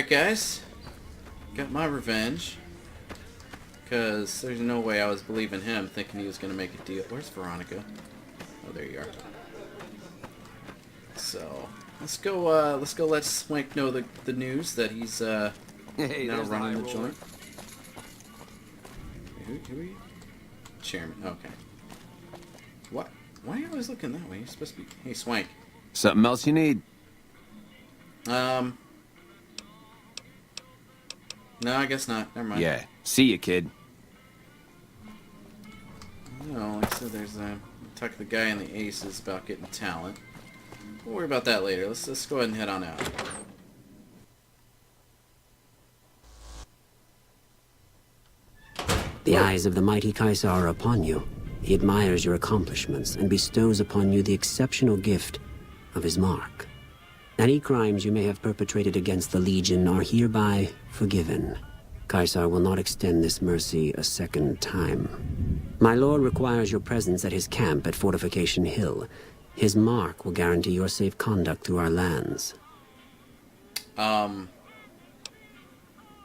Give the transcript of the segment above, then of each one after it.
Alright guys, got my revenge, because there's no way I was believing him, thinking he was going to make a deal. Where's Veronica? Oh, there you are. So, let's go let Swank know the news that he's now running the joint. Who are you? Chairman, okay. What? Why are you always looking that way? You're supposed to be... Hey, Swank. Something else you need? No, I guess not. Never mind. Yeah. See you, kid. No, like I said, there's talk to the guy in the aces about getting talent. We'll worry about that later. Let's go ahead and head on out. The eyes of the mighty Kaisar are upon you. He admires your accomplishments and bestows upon you the exceptional gift of his mark. Any crimes you may have perpetrated against the Legion are hereby forgiven. Kaisar will not extend this mercy a second time. My lord requires your presence at his camp at Fortification Hill. His mark will guarantee your safe conduct through our lands.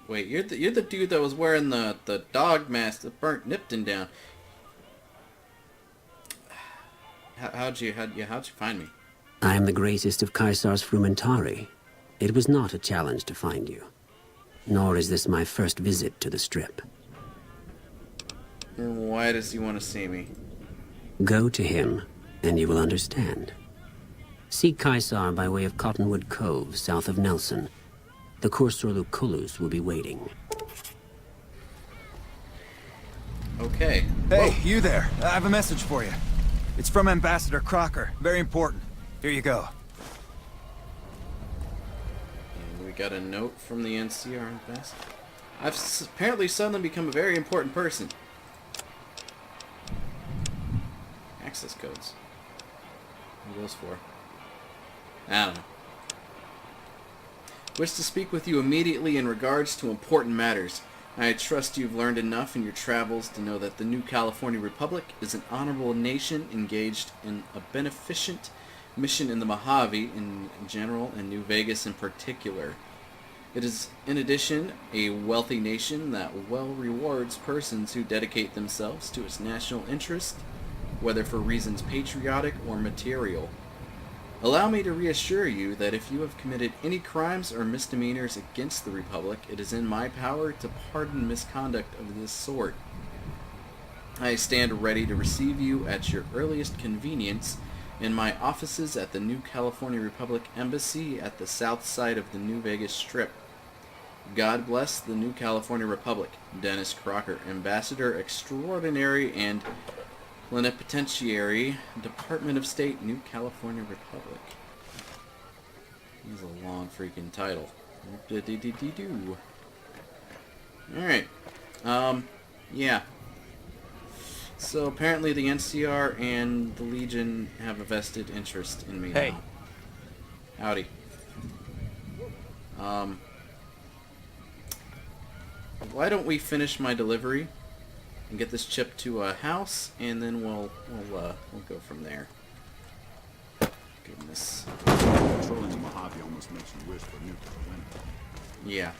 Wait, you're the dude that was wearing the dog mask that burnt Nipton down. How'd you find me? I am the greatest of Kaisar's Frumentari. It was not a challenge to find you. Nor is this my first visit to the Strip. And why does he want to see me? Go to him, and you will understand. Seek Kaisar by way of Cottonwood Cove, south of Nelson. The Kursorlu Kulus will be waiting. Okay. Hey, you there. I have a message for you. It's from Ambassador Crocker. Very important. Here you go. And we got a note from the NCR ambassador. I've apparently suddenly become a very important person. Access codes. What are those for? I don't know. Wish to speak with you immediately in regards to important matters. I trust you've learned enough in your travels to know that the New California Republic is an honorable nation engaged in a beneficent mission in the Mojave in general and New Vegas in particular. It is, in addition, a wealthy nation that well rewards persons who dedicate themselves to its national interest, whether for reasons patriotic or material. Allow me to reassure you that if you have committed any crimes or misdemeanors against the Republic, it is in my power to pardon misconduct of this sort. I stand ready to receive you at your earliest convenience in my offices at the New California Republic Embassy at the south side of the New Vegas Strip. God bless the New California Republic. Dennis Crocker, Ambassador Extraordinary and Plenipotentiary, Department of State, New California Republic. This is a long freaking title. Alright. Yeah. So apparently the NCR and the Legion have a vested interest in me now. Howdy. Why don't we finish my delivery and get this chip to a house, and then we'll go from there. Goodness. Controlling the Mojave almost makes you wish for New California. Yeah.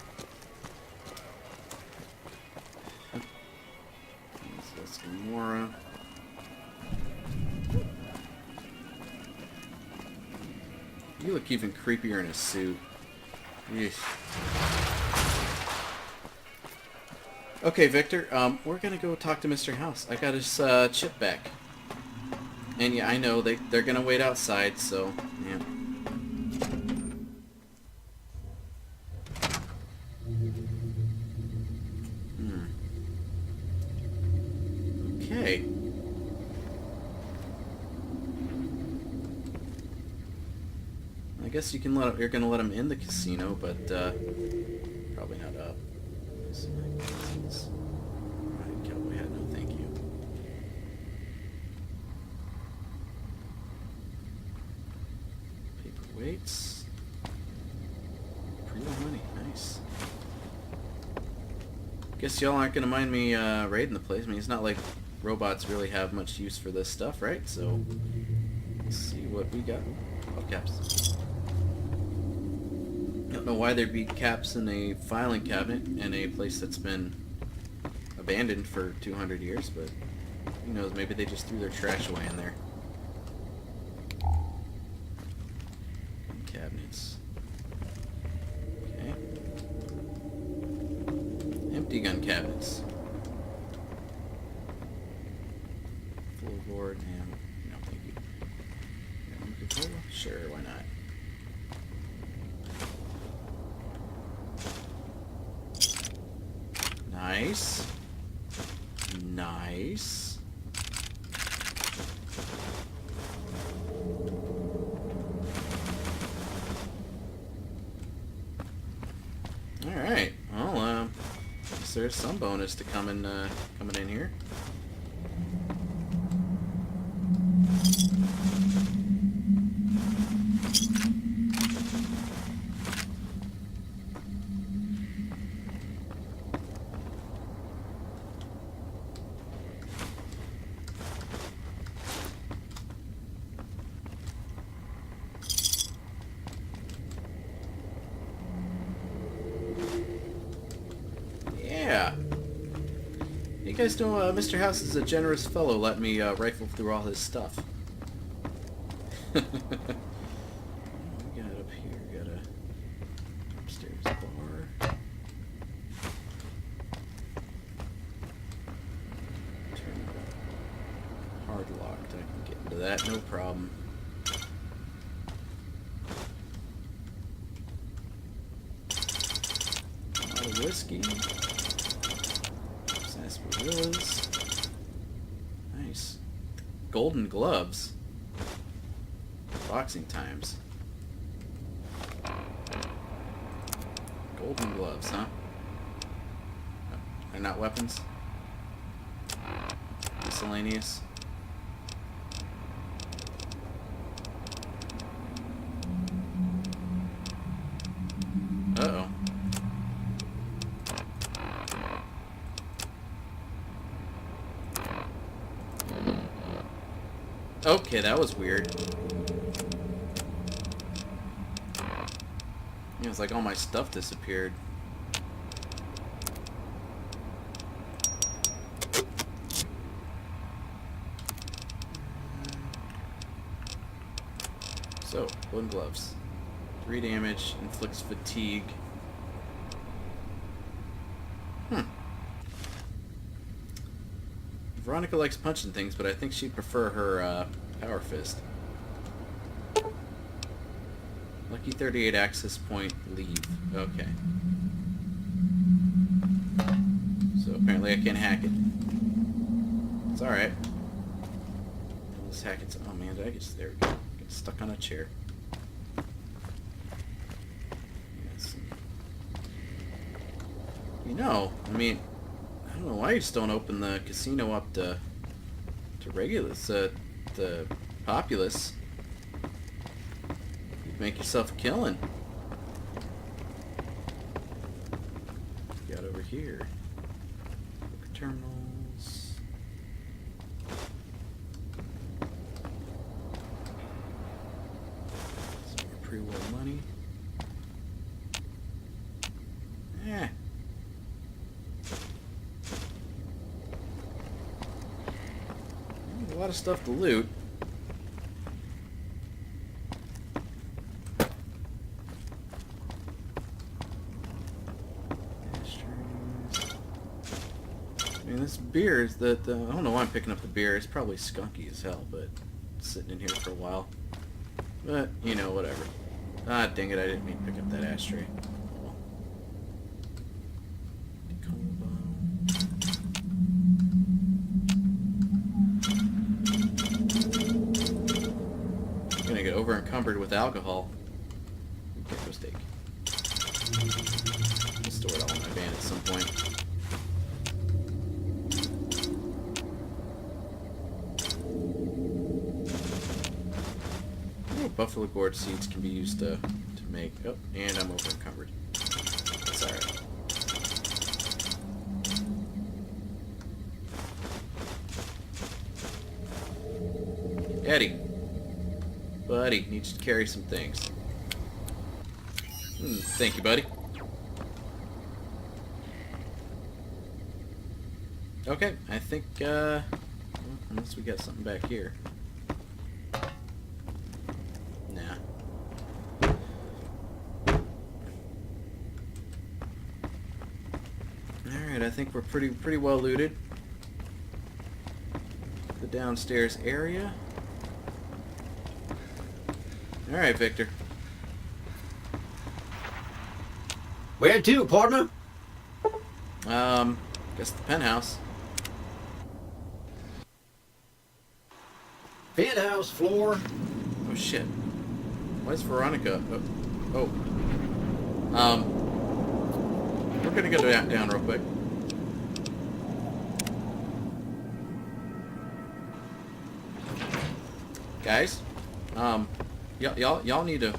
That's Gamora. You look even creepier in a suit. Yeesh. Okay, Victor, we're gonna go talk to Mr. House. I got his chip back. And yeah, I know they're gonna wait outside, so yeah. Okay. I guess you're gonna let him in the casino, but probably not up. Right, cowboy hat, no thank you. Paperweights. Pretty money, nice. Guess y'all aren't gonna mind me raiding the place. I mean, it's not like robots really have much use for this stuff, right? So, let's see what we got. Oh, caps. don't know why there'd be caps in a filing cabinet in a place that's been abandoned for 200 years, but who knows, maybe they just threw their trash away in there. Cabinets. Okay. Empty gun cabinets. Floorboard, and no, thank you. Coca-Cola? Sure, why not? Nice. Nice. Alright, well, guess there's some bonus to coming in here. You guys know Mr. House is a generous fellow. Let me rifle through all his stuff. What we got up here? Got a upstairs bar. Turn hard locked. I can get into that, no problem. A lot of whiskey. Sarsaparillas. Nice. Golden gloves. Boxing times. Golden gloves, huh? Oh, they're not weapons? Miscellaneous. Uh-oh. Okay, that was weird. It was like all my stuff disappeared. So, wooden gloves. 3 damage, inflicts fatigue. Veronica likes punching things, but I think she'd prefer her power fist. Lucky 38 access point, leave. Okay. So apparently I can't hack it. It's alright. Let's hack it. Oh man, did I get... There we go. Get stuck on a chair. Yes. You know, I mean... I don't know why you just don't open the casino up to regulars, the populace. You'd make yourself a killing. Got over here. Poker terminals. Some more pre-war money. Eh. A lot of stuff to loot. I mean, this beer is that I don't know why I'm picking up the beer. It's probably skunky as hell, but it's sitting in here for a while. But you know, whatever. Ah, dang it! I didn't mean to pick up that ashtray. Over encumbered with alcohol. Gecko steak. I'll store it all in my van at some point. Oh, buffalo gourd seeds can be used to make... Oh, and I'm over encumbered. That's alright. Eddie. Buddy, needs to carry some things. Thank you, buddy. Okay, I think, unless we got something back here. Nah. Alright, I think we're pretty well looted. The downstairs area. Alright, Victor. Where to, partner? Guess the penthouse. Penthouse floor. Oh shit. Why is Veronica? Oh. We're gonna go down real quick. Guys, y'all need to,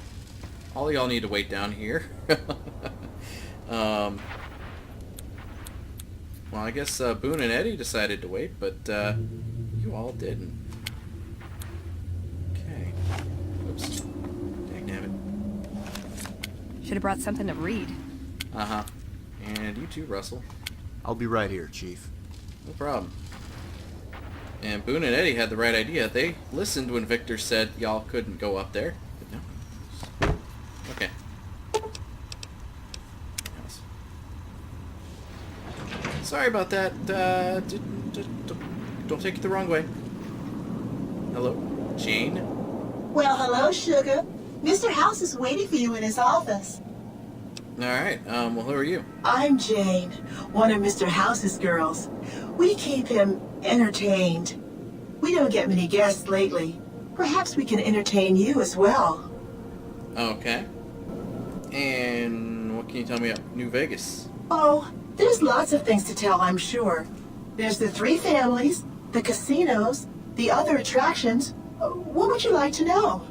all y'all need to wait down here. Well, I guess Boone and Eddie decided to wait, but you all didn't. Okay. Oops. Dangnabbit. Should have brought something to read. Uh-huh. And you too, Russell. I'll be right here, Chief. No problem. And Boone and Eddie had the right idea. They listened when Victor said y'all couldn't go up there. But no. Okay. Yes. Sorry about that. Don't take it the wrong way. Hello, Jane? Well, hello, Sugar. Mr. House is waiting for you in his office. Alright, well, who are you? I'm Jane, one of Mr. House's girls. We keep him entertained. We don't get many guests lately. Perhaps we can entertain you as well. Okay. And what can you tell me about New Vegas? Oh, there's lots of things to tell, I'm sure. There's the 3 families, the casinos, the other attractions. What would you like to know?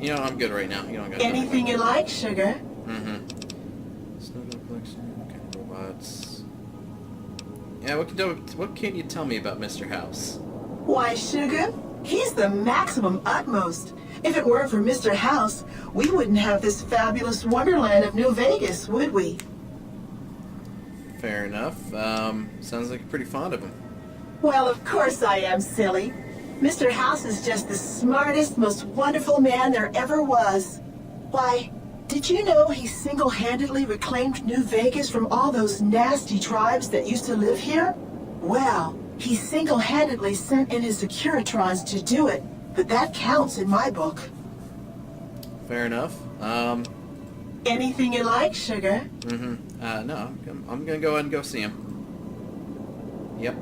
You know, I'm good right now. You don't got Anything you like, Sugar. Snowball collection, okay, robots. Yeah, what can you tell me about Mr. House? Why, Sugar, he's the maximum utmost. If it weren't for Mr. House, we wouldn't have this fabulous wonderland of New Vegas, would we? Fair enough. Sounds like you're pretty fond of him. Well, of course I am, silly. Mr. House is just the smartest, most wonderful man there ever was. Why, did you know he single-handedly reclaimed New Vegas from all those nasty tribes that used to live here? Well, he single-handedly sent in his Securitrons to do it, but that counts in my book. Fair enough. Anything you like, Sugar? No, I'm gonna go ahead and go see him. Yep.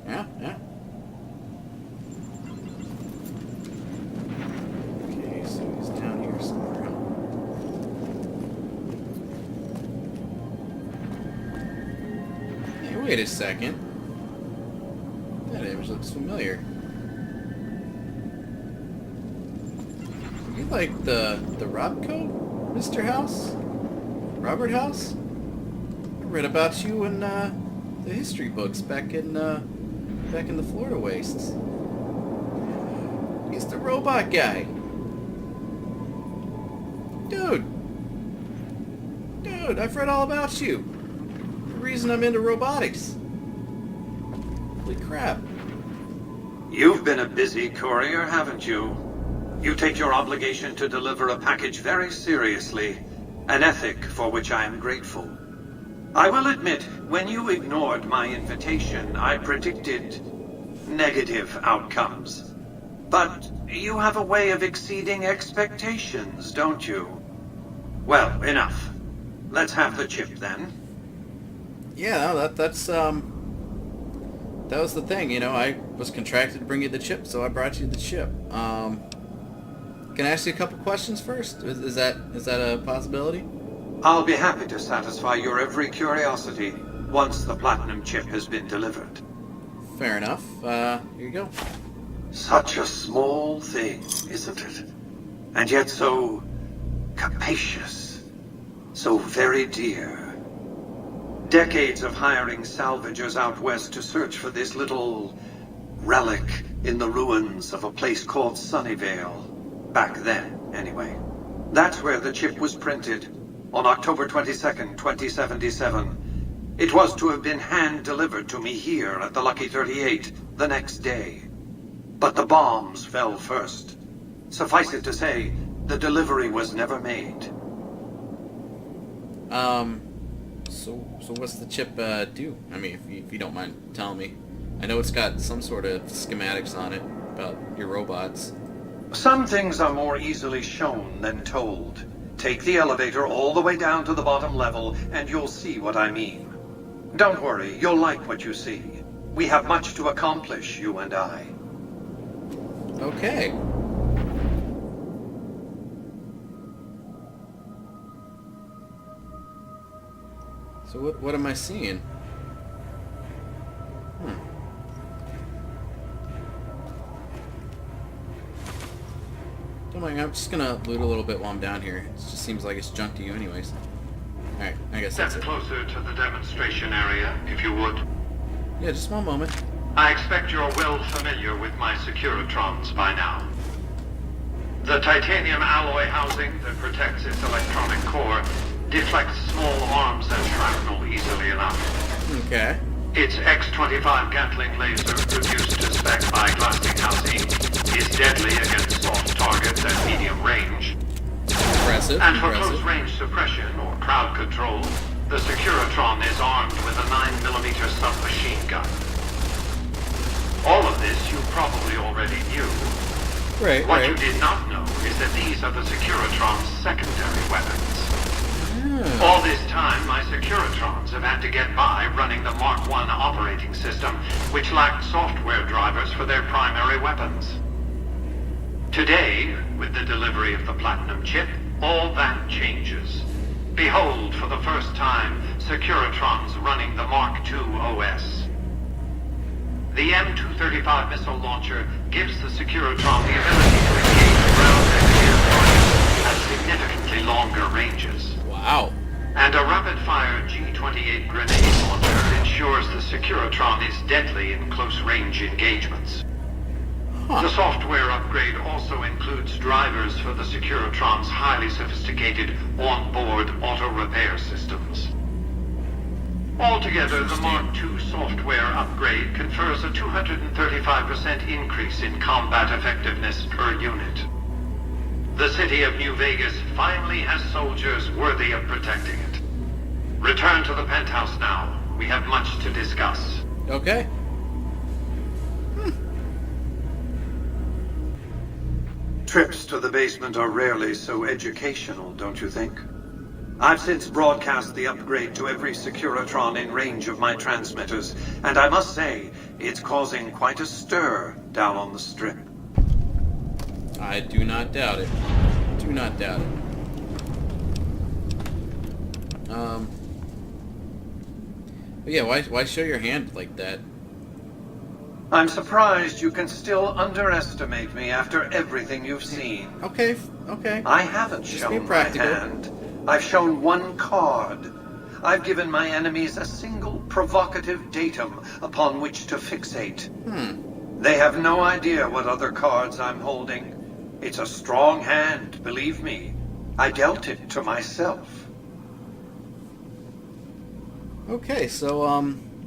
Yeah. Okay, so he's down here somewhere, huh? Hey, wait a second. That image looks familiar. You like the Robco, Mr. House? Robert House? I read about you in the history books back in the Florida wastes. He's the robot guy. Dude, I've read all about you. The reason I'm into robotics. Holy crap. You've been a busy courier, haven't you? You take your obligation to deliver a package very seriously, an ethic for which I am grateful. I will admit, when you ignored my invitation, I predicted negative outcomes. But you have a way of exceeding expectations, don't you? Well, enough. Let's have the chip, then. Yeah, no, that was the thing, you know, I was contracted to bring you the chip, so I brought you the chip. Can I ask you a couple questions first? Is that a possibility? I'll be happy to satisfy your every curiosity once the platinum chip has been delivered. Fair enough. Here you go. Such a small thing, isn't it? And yet so capacious, so very dear. Decades of hiring salvagers out west to search for this little relic in the ruins of a place called Sunnyvale. Back then, anyway. That's where the chip was printed, on October 22nd, 2077. It was to have been hand-delivered to me here at the Lucky 38 the next day. But the bombs fell first. Suffice it to say, the delivery was never made. So what's the chip do? I mean, if you don't mind telling me. I know it's got some sort of schematics on it about your robots. Some things are more easily shown than told. Take the elevator all the way down to the bottom level, and you'll see what I mean. Don't worry, you'll like what you see. We have much to accomplish, you and I. Okay. So what am I seeing? Don't mind, I'm just gonna loot a little bit while I'm down here. It just seems like it's junk to you anyways. Alright, I guess that's Step it. closer to the demonstration area, if you would. Yeah, just one moment. I expect you're well familiar with my Securitrons by now. The titanium alloy housing that protects its electronic core deflects small arms and shrapnel easily enough. Okay. Its X-25 Gatling laser, reduced to spec by Glassing is deadly against soft targets at medium range. Impressive. And for close-range suppression or crowd control, the Securitron is armed with a 9mm submachine gun. All of this you probably already knew. Right, What you did not know is that these are the Securitron's secondary weapons. All this time, my Securitrons have had to get by running the Mark I operating system, which lacked software drivers for their primary weapons. Today, with the delivery of the Platinum chip, all that changes. Behold, for the first time, Securitrons running the Mark II OS. The M235 missile launcher gives the Securitron the ability to engage ground and air targets at significantly longer ranges. Wow. And a rapid-fire G-28 grenade launcher ensures the Securitron is deadly in close-range engagements. The software upgrade also includes drivers for the Securitron's highly sophisticated on-board auto-repair systems. Altogether, the Mark II software upgrade confers a 235% increase in combat effectiveness per unit. The city of New Vegas finally has soldiers worthy of protecting it. Return to the penthouse now. We have much to discuss. Okay. Trips to the basement are rarely so educational, don't you think? I've since broadcast the upgrade to every Securitron in range of my transmitters, and I must say, it's causing quite a stir down on the Strip. I do not doubt it. Do not doubt it. But yeah, why show your hand like that? I'm surprised you can still underestimate me after everything you've seen. Okay, okay. I haven't Just shown be practical. my hand. I've shown one card. I've given my enemies a single provocative datum upon which to fixate. They have no idea what other cards I'm holding. It's a strong hand, believe me. I dealt it to myself. Okay, so,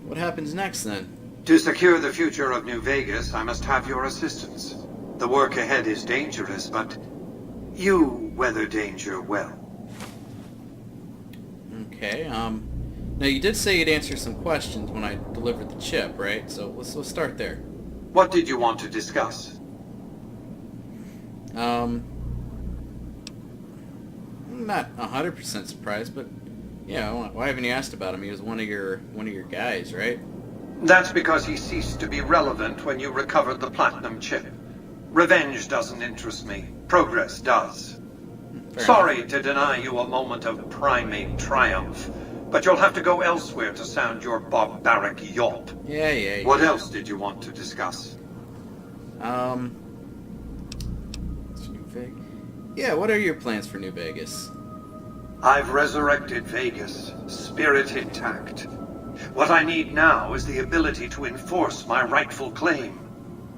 what happens next then? To secure the future of New Vegas, I must have your assistance. The work ahead is dangerous, but you weather danger well. Okay, now you did say you'd answer some questions when I delivered the chip, right? So let's start there. What did you want to discuss? I'm not 100% surprised, but yeah, why haven't you asked about him? He was one of your guys, right? That's because he ceased to be relevant when you recovered the Platinum chip. Revenge doesn't interest me. Progress does. Sorry to deny you a moment of primate triumph, but you'll have to go elsewhere to sound your barbaric yawp. Yeah. What else did you want to discuss? Yeah, what are your plans for New Vegas? I've resurrected Vegas, spirit intact. What I need now is the ability to enforce my rightful claim.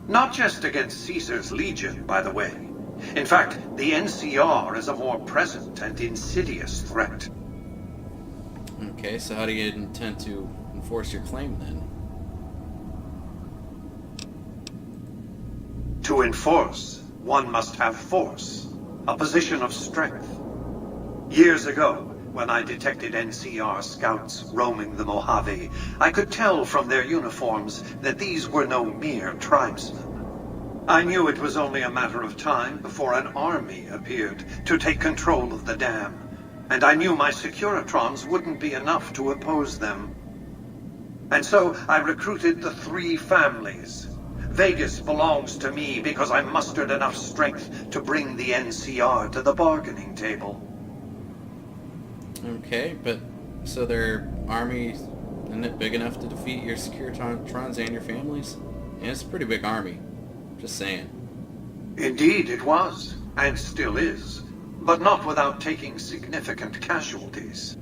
Not just against Caesar's Legion, by the way. In fact, the NCR is a more present and insidious threat. Okay, so how do you intend to enforce your claim then? To enforce, one must have force, a position of strength. Years ago, when I detected NCR scouts roaming the Mojave, I could tell from their uniforms that these were no mere tribesmen. I knew it was only a matter of time before an army appeared to take control of the dam, and I knew my Securitrons wouldn't be enough to oppose them. And so I recruited the 3 families. Vegas belongs to me because I mustered enough strength to bring the NCR to the bargaining table. Okay, but so their army isn't it big enough to defeat your Securitrons and your families? Yeah, it's a pretty big army. Just saying. Indeed it was, and still is, but not without taking significant casualties.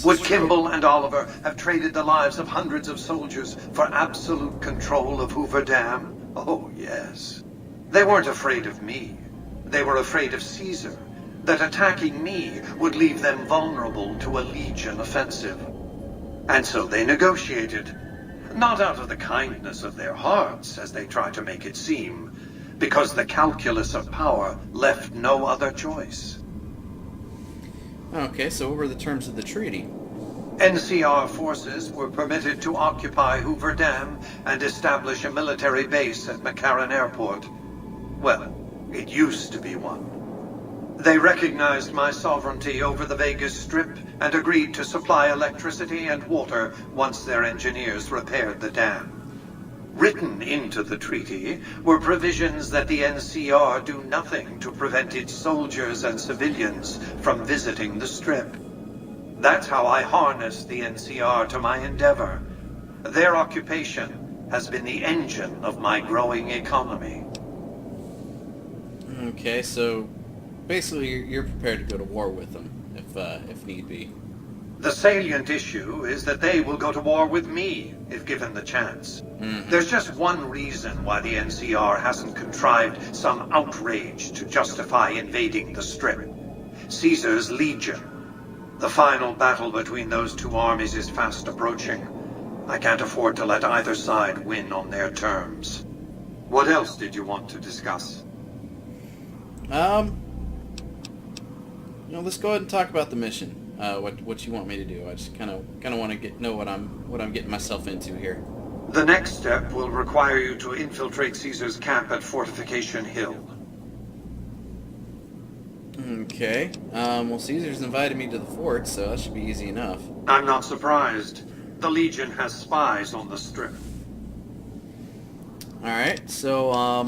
Would Kimball and Oliver have traded the lives of hundreds of soldiers for absolute control of Hoover Dam? Oh, yes. They weren't afraid of me. They were afraid of Caesar, that attacking me would leave them vulnerable to a Legion offensive. And so they negotiated. Not out of the kindness of their hearts, as they try to make it seem, because the calculus of power left no other choice. Okay, so what were the terms of the treaty? NCR forces were permitted to occupy Hoover Dam and establish a military base at McCarran Airport. Well, it used to be one. They recognized my sovereignty over the Vegas Strip and agreed to supply electricity and water once their engineers repaired the dam. Written into the treaty were provisions that the NCR do nothing to prevent its soldiers and civilians from visiting the Strip. That's how I harnessed the NCR to my endeavor. Their occupation has been the engine of my growing economy. Okay, so basically you're prepared to go to war with them, if need be. The salient issue is that they will go to war with me, if given the chance. There's just one reason why the NCR hasn't contrived some outrage to justify invading the Strip. Caesar's Legion. The final battle between those 2 armies is fast approaching. I can't afford to let either side win on their terms. What else did you want to discuss? Let's go ahead and talk about the mission. What you want me to do? I just kind of want to know what I'm getting myself into here. The next step will require you to infiltrate Caesar's camp at Fortification Hill. Okay. Well, Caesar's invited me to the fort, so that should be easy enough. I'm not surprised. The Legion has spies on the Strip. Alright, so,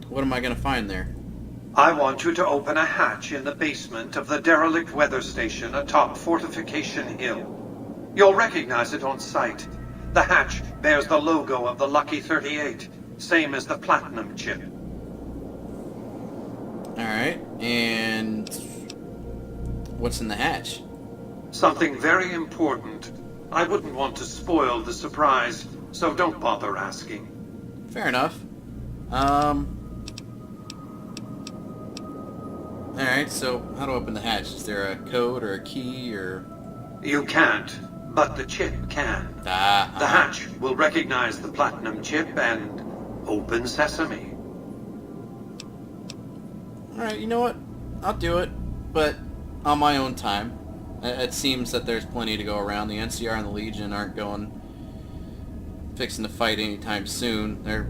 what am I gonna find there? I want you to open a hatch in the basement of the derelict weather station atop Fortification Hill. You'll recognize it on sight. The hatch bears the logo of the Lucky 38, same as the Platinum chip. Alright, and what's in the hatch? Something very important. I wouldn't want to spoil the surprise, so don't bother asking. Fair enough. Alright, so how to open the hatch? Is there a code or a key or... You can't, but the chip can. The hatch will recognize the Platinum chip and open sesame. Alright, you know what? I'll do it, but on my own time. It seems that there's plenty to go around. The NCR and the Legion aren't fixing to fight anytime soon. They're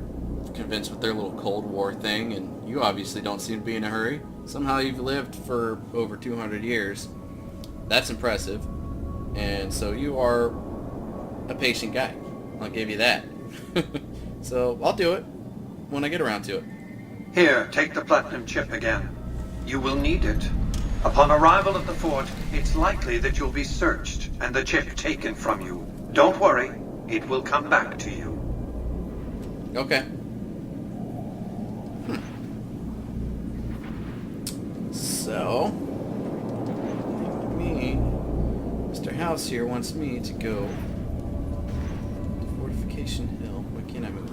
convinced with their little Cold War thing, and you obviously don't seem to be in a hurry. Somehow you've lived for over 200 years. That's impressive. And so you are a patient guy. I'll give you that. So I'll do it when I get around to it. Here, take the Platinum chip again. You will need it. Upon arrival at the fort, it's likely that you'll be searched and the chip taken from you. Don't worry, it will come back to you. Okay. So, Mr. House here wants me to go to Fortification Hill. Why can't I move?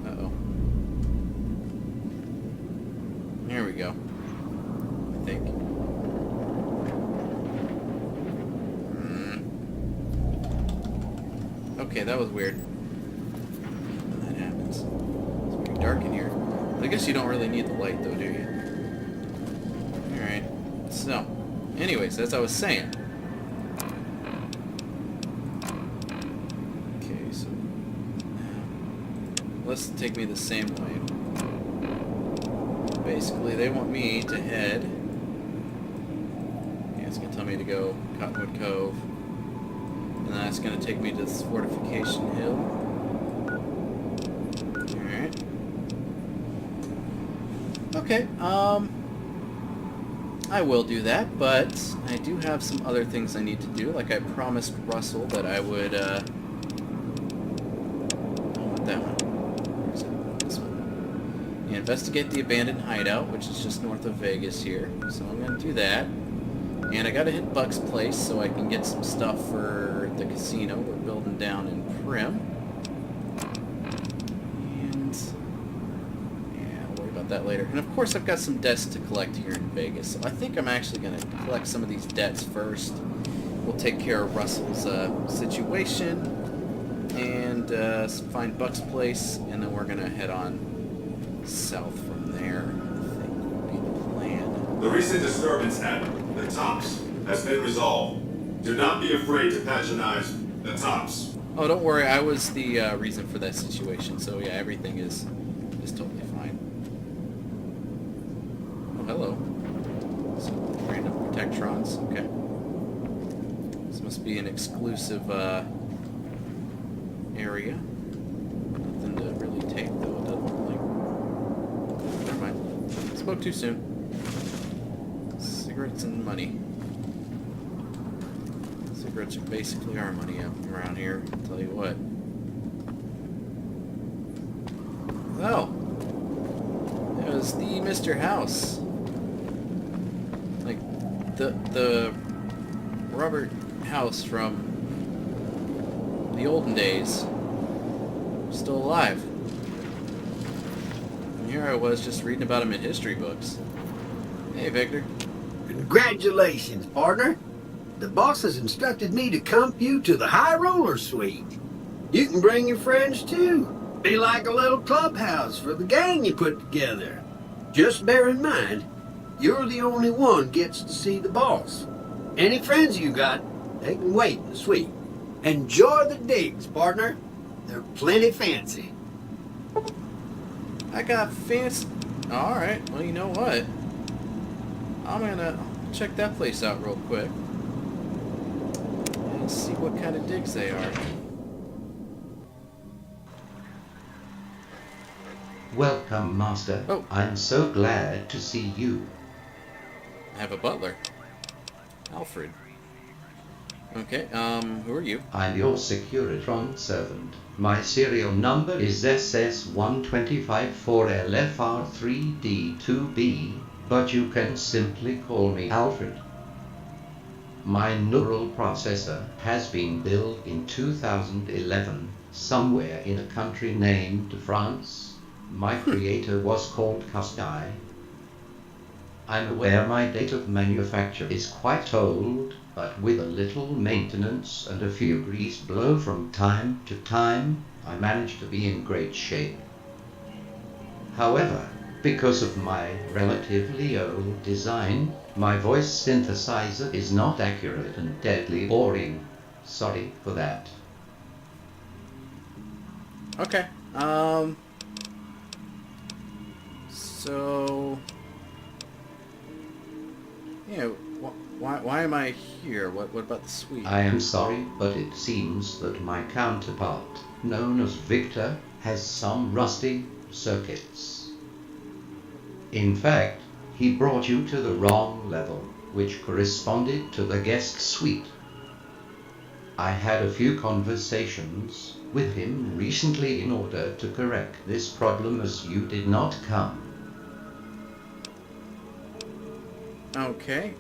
Uh-oh. Okay, that was weird. When that happens. It's pretty dark in here. But I guess you don't really need the light, though, do you? Alright. So, anyways, as I was saying. Okay, so... let's take me the same way. Basically, they want me to head... yeah, it's going to tell me to go Cottonwood Cove. And that's going to take me to this fortification hill. Alright. Okay, I will do that, but I do have some other things I need to do. Like I promised Russell that I would, I want that one. Where is it? This one. Yeah, investigate the abandoned hideout, which is just north of Vegas here. So I'm going to do that. And I gotta hit Buck's place so I can get some stuff for the casino we're building down in Prim. And yeah, I'll worry about that later. And of course I've got some debts to collect here in Vegas. So I think I'm actually gonna collect some of these debts first. We'll take care of Russell's situation and find Buck's place, and then we're gonna head on south from there. I think would be the plan. The recent disturbance at the Tops has been resolved. Do not be afraid to patronize the Tops. Oh, don't worry. I was the reason for that situation. So yeah, everything is totally fine. Oh, hello. Some random Protectrons. Okay. This must be an exclusive area. Nothing to really take though. It doesn't look like. Never mind. Spoke too soon. Cigarettes and money. Cigarettes are basically our money around here, I'll tell you what. Oh! It was the Mr. House. Like, the Robert House from the olden days. Still alive. And here I was just reading about him in history books. Hey, Victor. Congratulations, partner. The boss has instructed me to comp you to the High Roller Suite. You can bring your friends too. Be like a little clubhouse for the gang you put together. Just bear in mind, you're the only one gets to see the boss. Any friends you got, they can wait in the suite. Enjoy the digs, partner. They're plenty fancy. I got fancy. Alright, well, you know what? I'm gonna check that place out real quick and see what kind of digs they are. Welcome, Master. Oh. I'm so glad to see you. I have a butler. Alfred. Okay, who are you? I'm your Securitron servant. My serial number is SS1254LFR3D2B, but you can simply call me Alfred. My neural processor has been built in 2011, somewhere in a country named France. My creator was called Custai. I'm aware my date of manufacture is quite old, but with a little maintenance and a few grease blow from time to time, I manage to be in great shape. However, because of my relatively old design, my voice synthesizer is not accurate and deadly boring. Sorry for that. Okay, so... yeah, why am I here? What about the suite? I am sorry, but it seems that my counterpart, known as Victor, has some rusty circuits. In fact, he brought you to the wrong level, which corresponded to the guest suite. I had a few conversations with him recently in order to correct this problem, as you did not come. Okay,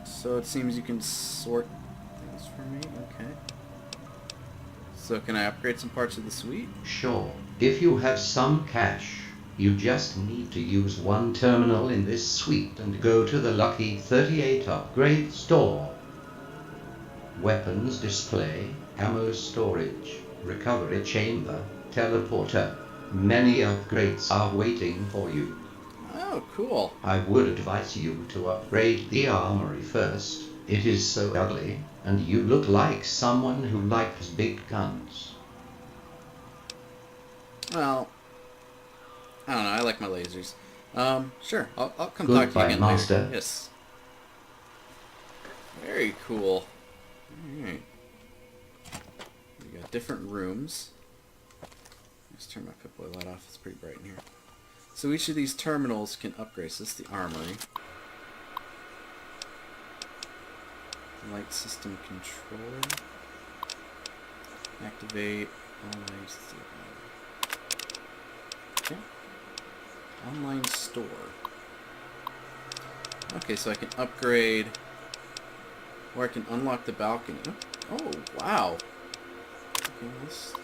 so it seems you can sort things for me, okay. So can I upgrade some parts of the suite? Sure. If you have some cash, you just need to use one terminal in this suite and go to the Lucky 38 upgrade store. weapons display, ammo storage, recovery chamber, teleporter. Many upgrades are waiting for you. Oh, cool. I would advise you to upgrade the armory first. It is so ugly, and you look like someone who likes big guns. Well, I don't know. I like my lasers. Sure. I'll come talk to you Goodbye, again Master. later. Yes. Very cool. Alright. We got different rooms. Let's turn my pip-boy light off. It's pretty bright in here. So each of these terminals can upgrade. So this is the armory. Light system controller. Activate online store. Okay. Online store. Okay, so I can upgrade, or I can unlock the balcony. Oh, wow. Okay, let's...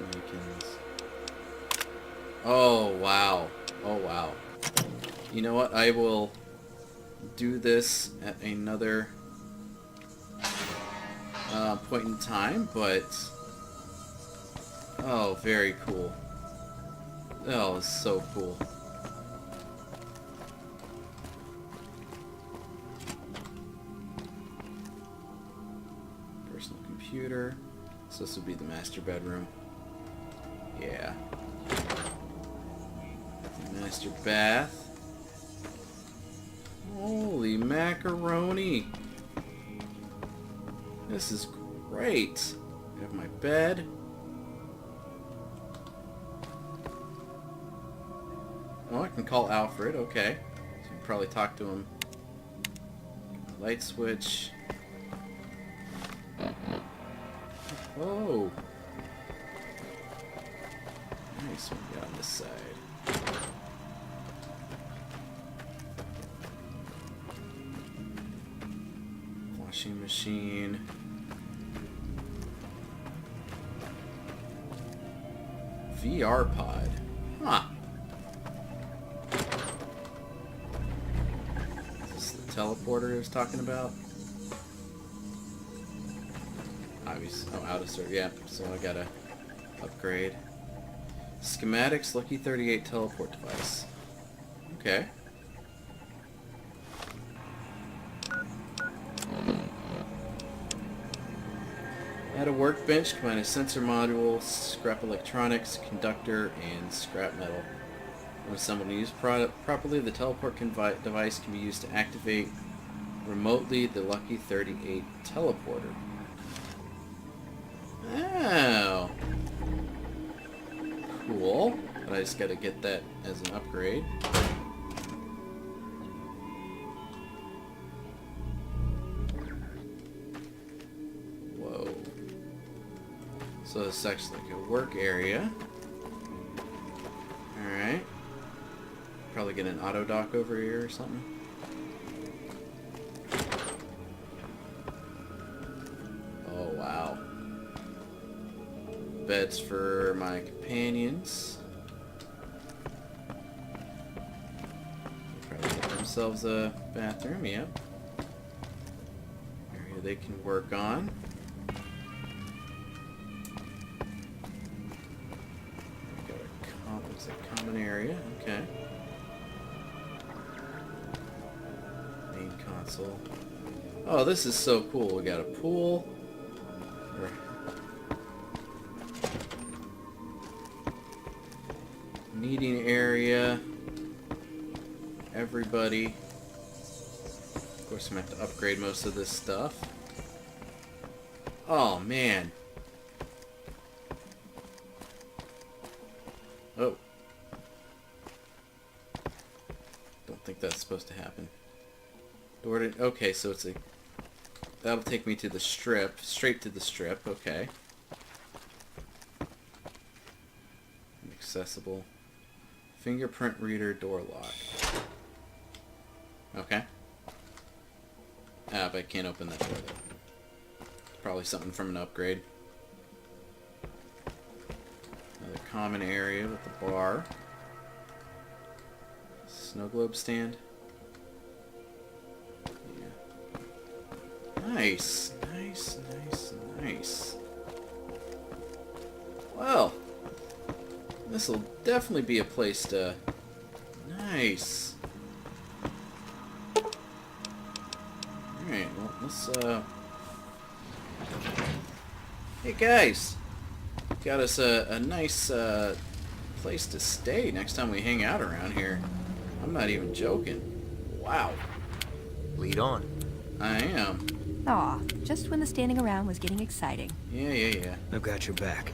mannequins. Oh, wow. Oh, wow. You know what? I will do this at another point in time, but... Oh, very cool. Oh, it's so cool. Personal computer. So this would be the master bedroom. Yeah. The master bath. Holy macaroni. This is great. I have my bed. Well, I can call Alfred, okay. So I can probably talk to him. Light switch. Oh. Nice one we got on this side. Washing machine. VR pod. Huh. Teleporter I was talking about. Obviously, oh, out of service. Yeah, so I gotta upgrade. Schematics, Lucky 38 teleport device. Okay. Add a workbench, combine a sensor module, scrap electronics, conductor, and scrap metal. When assembled and used properly, the teleport device can be used to activate remotely the Lucky 38 teleporter. Oh. Cool. But I just gotta get that as an upgrade. Whoa. So this is actually like a work area. Alright. Probably get an auto dock over here or something. Oh, wow. Beds for my companions. Probably get themselves a bathroom, yep. Area they can work on. Got a common area, okay. Console. Oh, this is so cool. We got a pool. Meeting area. Everybody. Of course, I'm going to have to upgrade most of this stuff. Oh, man. Oh. Don't think that's supposed to happen. Okay, so it's a... That'll take me to the strip. Straight to the strip, okay. Accessible. Fingerprint reader, door lock. Okay. Ah, but I can't open that door, though. Probably something from an upgrade. Another common area with the bar. Snow globe stand. Nice. Nice, nice, nice. Well, this will definitely be a place to... Nice. Alright, well, let's, Hey, guys! Got us a nice, place to stay next time we hang out around here. I'm not even joking. Wow. Lead on. I am. Aw, just when the standing around was getting exciting. Yeah. I've got your back.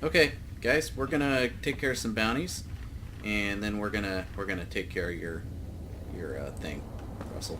Okay, guys, we're gonna take care of some bounties, and then we're gonna take care of your thing, Russell.